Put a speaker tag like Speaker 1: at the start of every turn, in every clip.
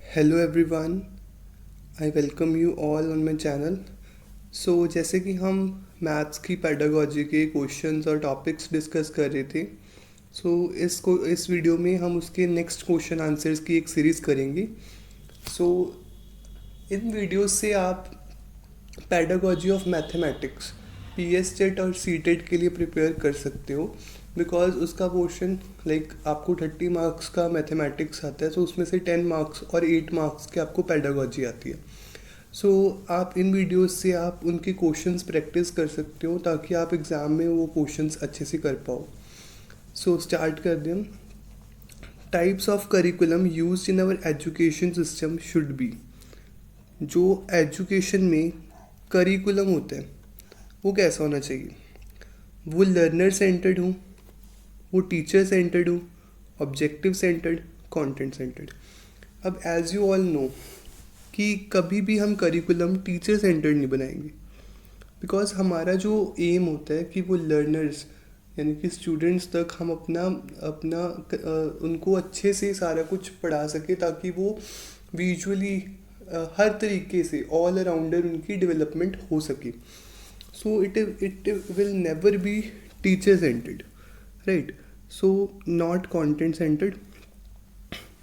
Speaker 1: Hello everyone, I welcome you all on my channel. जैसे कि हम मैथ्स की पेडागोजी के क्वेश्चंस और टॉपिक्स डिस्कस कर रहे थे। इस वीडियो में हम उसके नेक्स्ट क्वेश्चन आंसर्स की एक सीरीज़ करेंगे। सो इन वीडियोस से आप pedagogy of mathematics PS TET और सी टेट के लिए प्रिपेयर कर सकते हो। बिकॉज उसका पोर्शन आपको 30 मार्क्स का मैथमेटिक्स आता है, तो उसमें से 10 मार्क्स और 8 मार्क्स के आपको पेडागोजी आती है। आप इन वीडियोस से आप उनके क्वेश्चंस प्रैक्टिस कर सकते हो ताकि आप एग्ज़ाम में वो क्वेश्चंस अच्छे से कर पाओ। स्टार्ट कर दें। Types of curriculum used in our education system should be. जो एजुकेशन में करिकुलम होता है वो कैसा होना चाहिए? वो लर्नर सेंटर्ड हो, वो टीचर सेंटर्ड हो, ऑब्जेक्टिव सेंटर्ड, कंटेंट सेंटर्ड। अब एज यू ऑल नो कि कभी भी हम करिकुलम टीचर सेंटर्ड नहीं बनाएंगे। बिकॉज हमारा जो एम होता है कि वो लर्नर्स यानी कि स्टूडेंट्स तक हम अपना अपना उनको अच्छे से सारा कुछ पढ़ा सके ताकि वो विजुअली हर तरीके से ऑल अराउंडर उनकी डेवलपमेंट हो सके। It will never be teacher centred, right? Not content centred,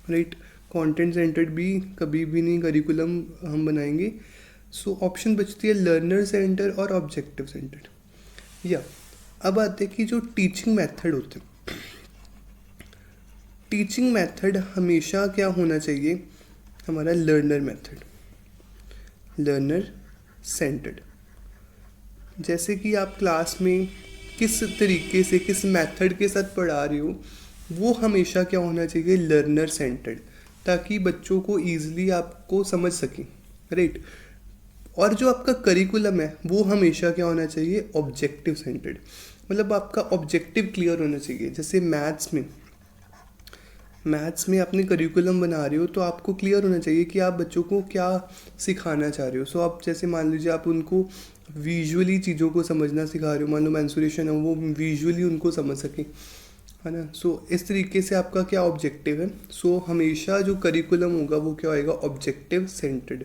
Speaker 1: right? Content centred भी कभी भी नहीं करिकुलम हम बनाएंगे। ऑप्शन बचती है लर्नर सेंटर और ऑब्जेक्टिव सेंटर्ड। अब आते हैं कि जो टीचिंग मेथड होते हैं, टीचिंग मेथड हमेशा क्या होना चाहिए? हमारा लर्नर मेथड, लर्नर सेंटर्ड। जैसे कि आप क्लास में किस तरीके से किस मेथड के साथ पढ़ा रहे हो, वो हमेशा क्या होना चाहिए? लर्नर सेंटर्ड, ताकि बच्चों को ईजिली आपको समझ सकें, राइट? और जो आपका करिकुलम है वो हमेशा क्या होना चाहिए? Objective centred. मतलब आपका ऑब्जेक्टिव क्लियर होना चाहिए। जैसे मैथ्स में अपने करिकुलम बना रहे हो तो आपको क्लियर होना चाहिए कि आप बच्चों को क्या सिखाना चाह रहे हो। आप जैसे मान लीजिए आप उनको विजुअली चीज़ों को समझना सिखा रहे हो, मान लो मेंसुरेशन है, वो विजुअली उनको समझ सकें, है ना? इस तरीके से आपका क्या ऑब्जेक्टिव है। हमेशा जो करिकुलम होगा वो क्या होएगा? Objective centred.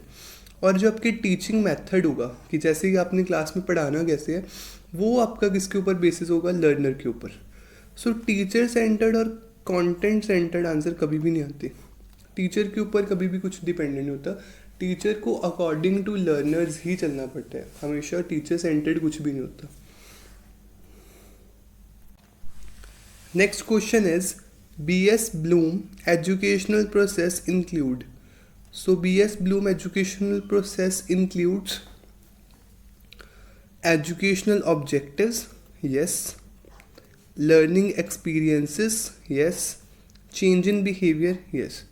Speaker 1: और जो आपकी टीचिंग मेथड होगा कि जैसे ही आपने क्लास में पढ़ाना कैसे है, वो आपका किसके ऊपर बेसिस होगा? लर्नर के ऊपर। टीचर सेंटर्ड और कंटेंट सेंटर्ड आंसर कभी भी नहीं आते। टीचर के ऊपर कभी भी कुछ डिपेंडेंट नहीं होता। टीचर को अकॉर्डिंग टू लर्नर्स ही चलना पड़ता है, हमेशा टीचर सेंटर्ड कुछ भी नहीं होता। Next question is BS Bloom educational process include. BS Bloom educational process includes educational objectives, yes. Learning experiences, yes. Change in behavior, yes.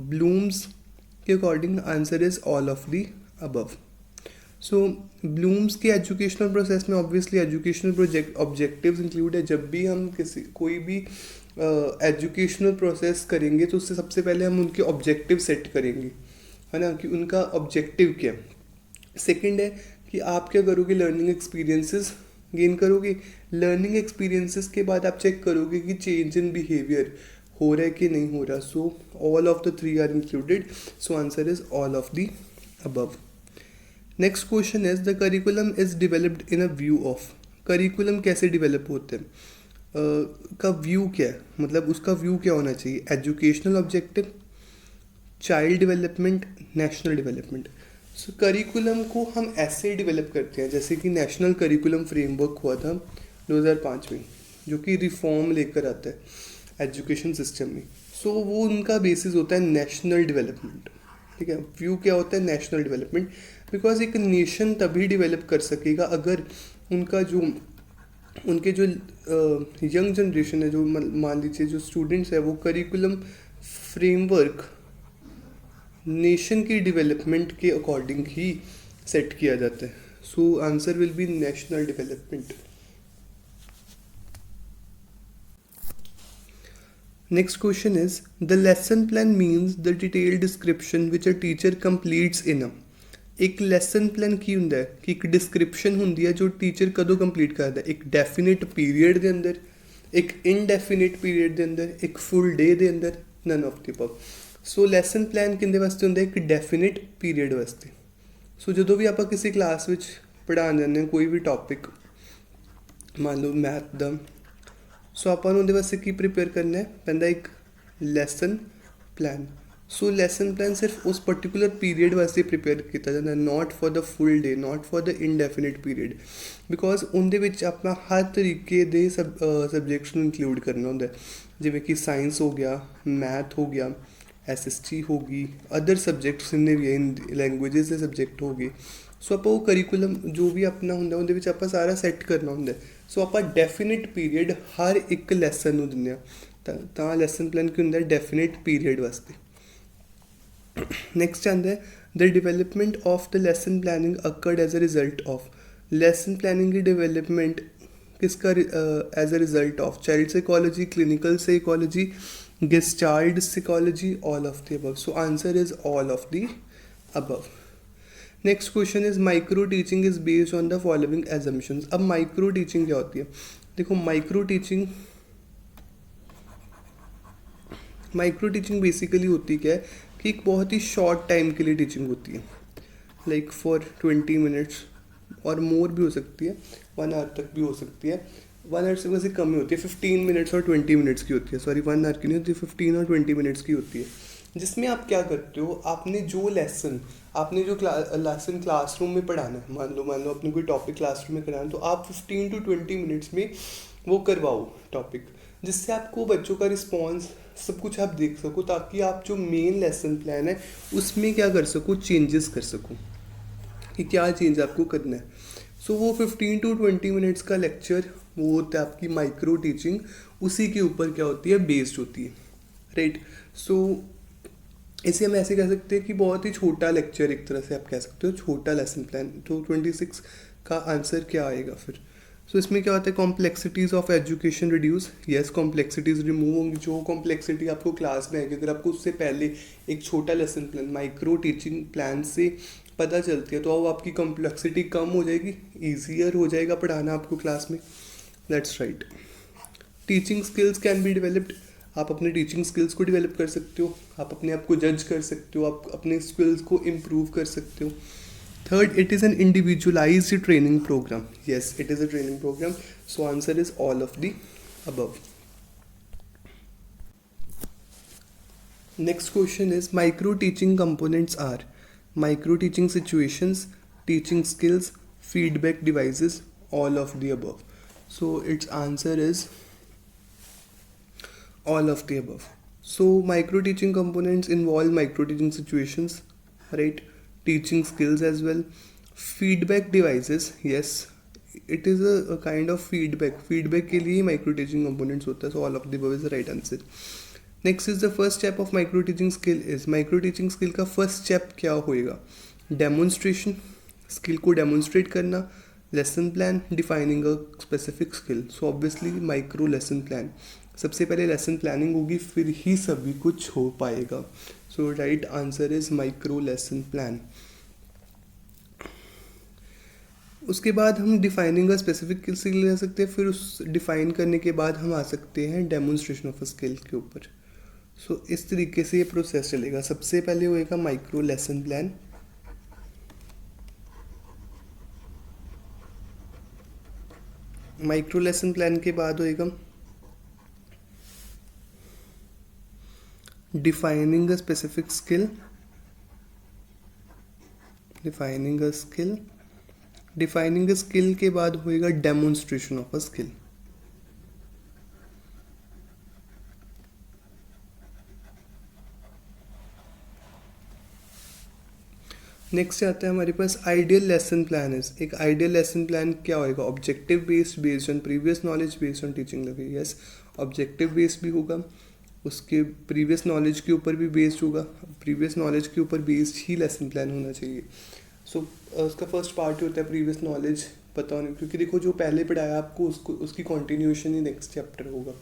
Speaker 1: Bloom's के according answer is all of the above. Bloom's के educational process में obviously educational project objectives include है। जब भी हम कोई भी educational process करेंगे तो उससे सबसे पहले हम उनके ऑब्जेक्टिव सेट करेंगे, है ना, कि उनका ऑब्जेक्टिव क्या है। सेकंड है कि आप क्या करोगे? लर्निंग एक्सपीरियंसेस गेन करोगे। लर्निंग एक्सपीरियंसेस के बाद आप चेक करोगे कि चेंज इन बिहेवियर हो रहा है कि नहीं हो रहा। All of the three are included. Answer is all of the above. Next question is the curriculum is developed in a view of. Curriculum कैसे डिवेलप होते हैं? का व्यू क्या है? मतलब उसका व्यू क्या होना चाहिए? Educational objective, child development, national development. Curriculum को हम ऐसे डेवलप करते हैं जैसे कि नेशनल करिकुलम फ्रेमवर्क हुआ था 2005 में, जो कि रिफॉर्म लेकर आता है एजुकेशन सिस्टम में। वो उनका बेसिस होता है नेशनल डेवलपमेंट, ठीक है। व्यू क्या होता है? National development. बिकॉज एक नेशन तभी डेवलप कर सकेगा अगर उनके जो यंग जनरेशन है, जो मान लीजिए जो स्टूडेंट्स है, वो करिकुलम फ्रेमवर्क नेशन की डेवलपमेंट के अकॉर्डिंग ही सेट किया जाता है। Answer will be national development. Next question is the lesson plan means the detailed description which a teacher completes in a। एक लेसन प्लान की ਹੁੰਦਾ है कि एक डिस्क्रिप्शन ਹੁੰਦੀ ਹੈ जो टीचर कदों कंप्लीट करता है? एक डेफिनेट पीरियड के अंदर, एक इनडेफिनेट पीरियड के अंदर, एक फुल डे के अंदर, none of the above. So lesson plan ਕਿੰਦੇ ਵਾਸਤੇ ਹੁੰਦਾ, ਇੱਕ ਡੈਫੀਨਿਟ ਪੀਰੀਅਡ ਵਾਸਤੇ। ਸੋ ਜਦੋਂ ਵੀ ਆਪਾਂ ਕਿਸੇ ਕਲਾਸ ਵਿੱਚ ਪੜ੍ਹਾਉਣ ਜਾਂਦੇ ਹਾਂ ਕੋਈ ਵੀ ਟੌਪਿਕ, ਮੰਨ ਲਓ ਮੈਥ ਦਾ, ਸੋ ਆਪਾਂ ਨੂੰ ਉਹਦੇ ਵਾਸਤੇ ਕੀ ਪ੍ਰੀਪੇਅਰ ਕਰਨਾ ਪੈਂਦਾ, ਇੱਕ ਲੈਸਨ ਪਲਾਨ। ਸੋ ਲੈਸਨ ਪਲਾਨ ਸਿਰਫ ਉਸ ਪਰਟੀਕੂਲਰ ਪੀਰੀਅਡ ਵਾਸਤੇ ਪ੍ਰੀਪੇਅਰ ਕੀਤਾ ਜਾਂਦਾ, not for the full day, not for the indefinite period, because ਉਹਦੇ ਵਿੱਚ ਆਪਾਂ ਹਰ ਤਰੀਕੇ ਦੇ ਸਬਜੈਕਟਸ ਨੂੰ ਇੰਕਲੂਡ ਕਰਨਾ ਹੁੰਦਾ, ਜਿਵੇਂ ਕਿ ਸਾਇੰਸ ਹੋ ਗਿਆ, ਮੈਥ ਹੋ ਗਿਆ, SST ਹੋ ਗਈ, ਅਦਰ ਸਬਜੈਕਟਸ ਜਿੰਨੇ ਵੀ ਲੈਂਗੁਏजेस ਦੇ ਸਬਜੈਕਟ ਹੋ ਗਏ। ਸੋ ਆਪਾਂ ਉਹ ਕਰੀਕੂਲਮ ਜੋ ਵੀ ਆਪਣਾ ਹੁੰਦਾ ਉਹਦੇ ਵਿੱਚ ਆਪਾਂ ਸਾਰਾ ਸੈੱਟ ਕਰਨਾ ਹੁੰਦਾ। ਸੋ ਆਪਾਂ ਡੈਫੀਨਿਟ ਪੀਰੀਅਡ ਹਰ ਇੱਕ ਲੈਸਨ ਨੂੰ ਦਿੰਦੇ ਹਾਂ, ਤਾਂ ਲੈਸਨ ਪਲਾਨ ਕੀ ਹੁੰਦਾ, ਡੈਫੀਨਿਟ ਪੀਰੀਅਡ ਵਾਸਤੇ। नेक्स्ट आंदा है the development of the lesson planning occurred as a result of. Lesson planning की डेवलपमेंट किसका as a result of, child psychology, clinical psychology, gestalt psychology, all of the above. So answer is all of the above. Next question is micro teaching is based on the following assumptions. अब micro teaching क्या होती है, देखो micro teaching basically होती क्या है कि एक बहुत ही शॉर्ट टाइम के लिए टीचिंग होती है, लाइक फॉर 20 मिनट्स और मोर भी हो सकती है, 1 आवर तक भी हो सकती है। 1 आवर से वैसे कम ही होती है, 15 मिनट्स और 20 मिनट्स की होती है, सॉरी 1 आवर की नहीं होती, 15 और 20 मिनट्स की होती है। जिसमें आप क्या करते हो, आपने जो लेसन क्लासरूम में पढ़ाना है, मान लो अपने कोई टॉपिक क्लासरूम में कराना है, तो आप 15 to 20 मिनट्स में वो करवाओ टॉपिक, जिससे आपको बच्चों का रिस्पॉन्स सब कुछ आप देख सको, ताकि आप जो मेन लेसन प्लान है उसमें क्या कर सको, चेंजेस कर सको कि क्या चेंज आपको करना है। सो वो 15 to 20 मिनट्स का लेक्चर वो होता है आपकी माइक्रो टीचिंग, उसी के ऊपर क्या होती है, बेस्ड होती है, राइट। सो इसे हम ऐसे कह सकते हैं कि बहुत ही छोटा लेक्चर, एक तरह से आप कह सकते हो छोटा लेसन प्लान। तो 26 का आंसर क्या आएगा फिर। सो इसमें क्या होता है, complexities of education reduce, yes complexities remove होंगी। जो कॉम्प्लेक्सिटी आपको क्लास में आएगी, अगर आपको उससे पहले एक छोटा lesson plan micro teaching plan से पता चलती है, तो अब आपकी कॉम्प्लेक्सिटी कम हो जाएगी, ईजियर हो जाएगा पढ़ाना आपको क्लास में, that's right. Teaching skills can be developed, आप अपने टीचिंग स्किल्स को डेवलप कर सकते हो, आप अपने आप को जज कर सकते हो, आप अपने स्किल्स को इम्प्रूव कर सकते हो। Third, it is an individualised training programme, yes it is a training programme. So answer is all of the above. Next question is micro teaching components are micro teaching situations, teaching skills, feedback devices, all of the above. So it's answer is all of the above. So micro teaching components involve micro teaching situations, right, teaching skills as well, feedback devices, yes it is a kind of feedback के लिए micro teaching components होता है। So all of the above is the right answer. Next is the first step of micro teaching skill is, micro teaching skill का first step क्या होएगा, demonstration, skill को demonstrate करना, lesson plan, defining a specific skill। So obviously micro lesson plan, सबसे पहले lesson planning होगी, फिर ही सभी कुछ हो पाएगा। So right answer is micro lesson plan. उसके बाद हम डिफाइनिंग अ स्पेसिफिक स्किल ले सकते हैं, फिर उस डिफाइन करने के बाद हम आ सकते हैं डेमोन्स्ट्रेशन ऑफ अ स्किल के ऊपर। सो इस तरीके से ये प्रोसेस चलेगा। सबसे पहले होएगा micro lesson plan, micro lesson plan के बाद होएगा defining a specific skill, defining a skill के बाद होएगा demonstration of a skill। Next आता है हमारे पास आइडियल लेसन प्लान। एक आइडियल लेसन प्लान क्या होएगा, objective based on previous knowledge based on teaching लगे, यस ऑब्जेक्टिव बेस्ड भी होगा, उसके प्रीवियस नॉलेज के ऊपर भी बेस्ड होगा, प्रीवियस नॉलेज के ऊपर बेस्ड ही लेसन प्लान होना चाहिए। सो उसका फर्स्ट पार्ट होता है प्रीवियस नॉलेज पता होने, क्योंकि देखो जो पहले पढ़ाया आपको उसको उसकी कंटिन्यूएशन ही नेक्स्ट चैप्टर होगा।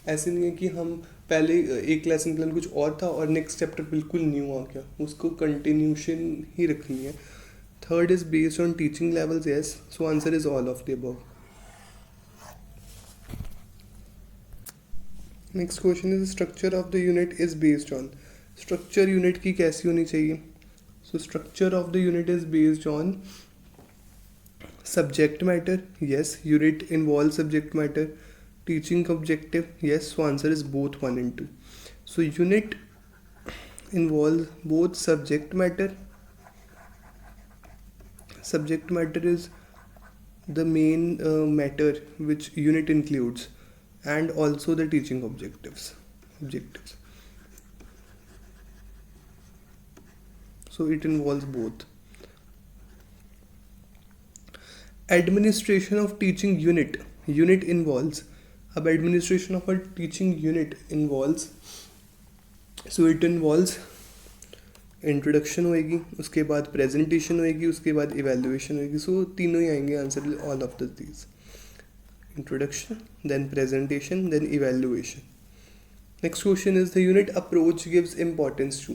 Speaker 1: ऐसे नहीं है कि हम पहले एक लेसन प्लान कुछ और था और नेक्स्ट चैप्टर बिल्कुल न्यू आ गया, उसको कंटिन्यूएशन ही रखनी है। Third is based on teaching levels, yes so answer is all of the above. Next question is structure of the unit is based on. Structure unit की कैसी होनी चाहिए? So structure of the unit is based on subject matter, yes. Unit involves subject matter. Teaching objective, yes. So answer is both 1 and 2. So unit involves both subject matter. Subject matter is the main matter which unit includes, and also the teaching objectives. So it involves both. Administration of teaching unit involves, अब administration of a teaching unit involves, so it involves introduction होएगी, उसके बाद presentation होएगी, उसके बाद evaluation होएगी. सो तीनों ही आएंगे answer, all of these. Introduction, then presentation, then evaluation. Next question is the unit approach gives importance to.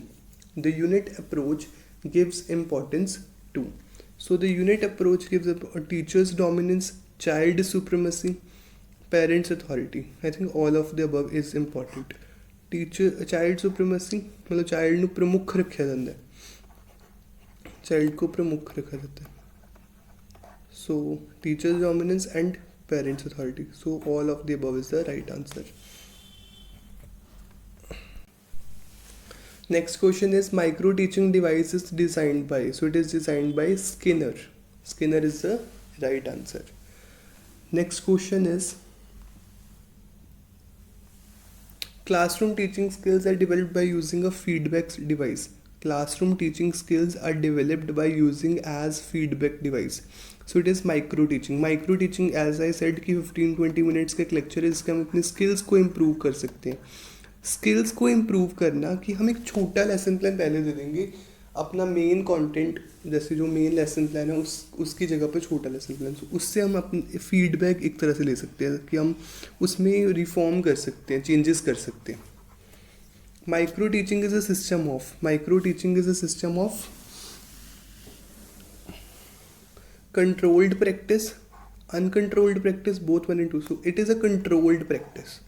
Speaker 1: The unit approach gives importance to. So the unit approach gives a teacher's dominance, child supremacy, parents authority. I think all of the above is important. Child supremacy मतलब child ਨੂੰ ਪ੍ਰਮੁੱਖ ਰੱਖਿਆ ਜਾਂਦਾ ਹੈ, child को प्रमुख रखा जाता है. So teacher's dominance and parents authority. So all of the above is the right answer. Next question is micro teaching device is designed by. So it is designed by Skinner. Skinner is the right answer. Next question is classroom teaching skills are developed by using a feedback device. Classroom teaching skills are developed by using as feedback device. So it is micro teaching. Micro teaching as I said कि 15-20 minutes का एक lecture है, इसके हम अपने skills को improve कर सकते हैं. स्किल्स को इम्प्रूव करना कि हम एक छोटा लेसन प्लान पहले दे देंगे, अपना मेन कंटेंट जैसे जो मेन लेसन प्लान है उसकी जगह पर छोटा लेसन प्लान, उससे हम अपनी फीडबैक एक तरह से ले सकते हैं कि हम उसमें रिफॉर्म कर सकते हैं, चेंजेस कर सकते हैं. Micro teaching is a system of controlled practice, uncontrolled practice, both 1 and 2. So it is a controlled practice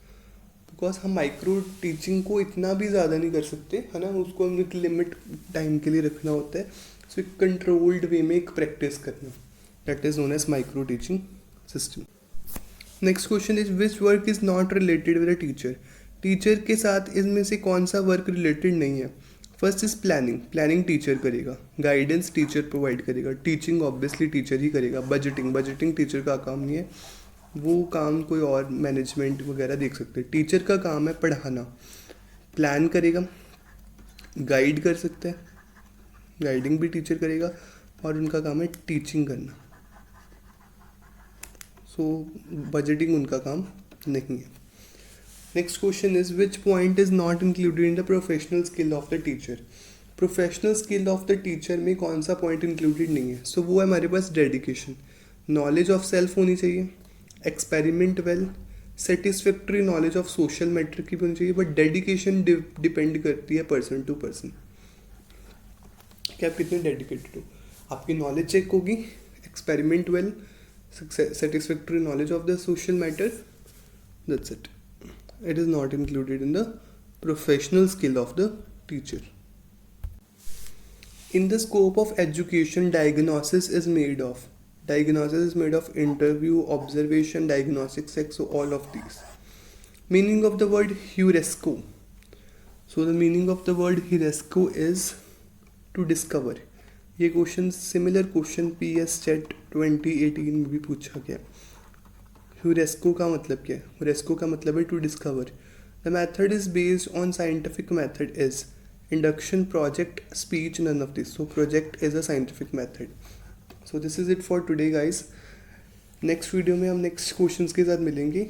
Speaker 1: because हम माइक्रो टीचिंग को इतना भी ज़्यादा नहीं कर सकते, है ना, उसको हम एक लिमिट टाइम के लिए रखना होता है. सो एक कंट्रोल्ड वे में एक प्रैक्टिस करना, that is known as micro teaching system. Next question is which work is not related with a teacher. Teacher के साथ इनमें से कौन सा वर्क रिलेटेड नहीं है? फर्स्ट इज प्लानिंग टीचर करेगा, गाइडेंस टीचर प्रोवाइड करेगा, टीचिंग ऑब्वियसली टीचर ही करेगा, बजटिंग टीचर का काम नहीं है, वो काम कोई और मैनेजमेंट वगैरह देख सकते हैं. टीचर का काम है पढ़ाना, प्लान करेगा, गाइड कर सकता है, गाइडिंग भी टीचर करेगा, और उनका काम है टीचिंग करना. सो बजटिंग उनका काम नहीं है. Next question is which point is not included in the professional skill of the teacher. Professional skill of the teacher में कौन सा पॉइंट इंक्लूडेड नहीं है? सो वो है हमारे पास डेडिकेशन, नॉलेज ऑफ सेल्फ होनी चाहिए, experiment well, satisfactory knowledge of social matter की भी होनी चाहिए, बट डेडिकेशन डिपेंड करती है पर्सन टू पर्सन कि आप कितने डेडिकेटेड हो. आपकी नॉलेज चेक होगी, experiment well, satisfactory knowledge of the social matter, that's it. It is not included in the professional skill of the teacher. In the scope of education, diagnosis is made of interview, observation, diagnostic sex, so all of these. Meaning of the word heurisco. So the meaning of the word heurisco is to discover. ये question similar question PS CHET 2018 में भी पूछा गया. ह्यूरेस्को का मतलब क्या है? ह्यूरेस्को का मतलब है to discover. The method is based on scientific method is induction, project, speech, none of this. So project is a scientific method. So this is it for today guys. Next video में हम next questions के साथ मिलेंगे.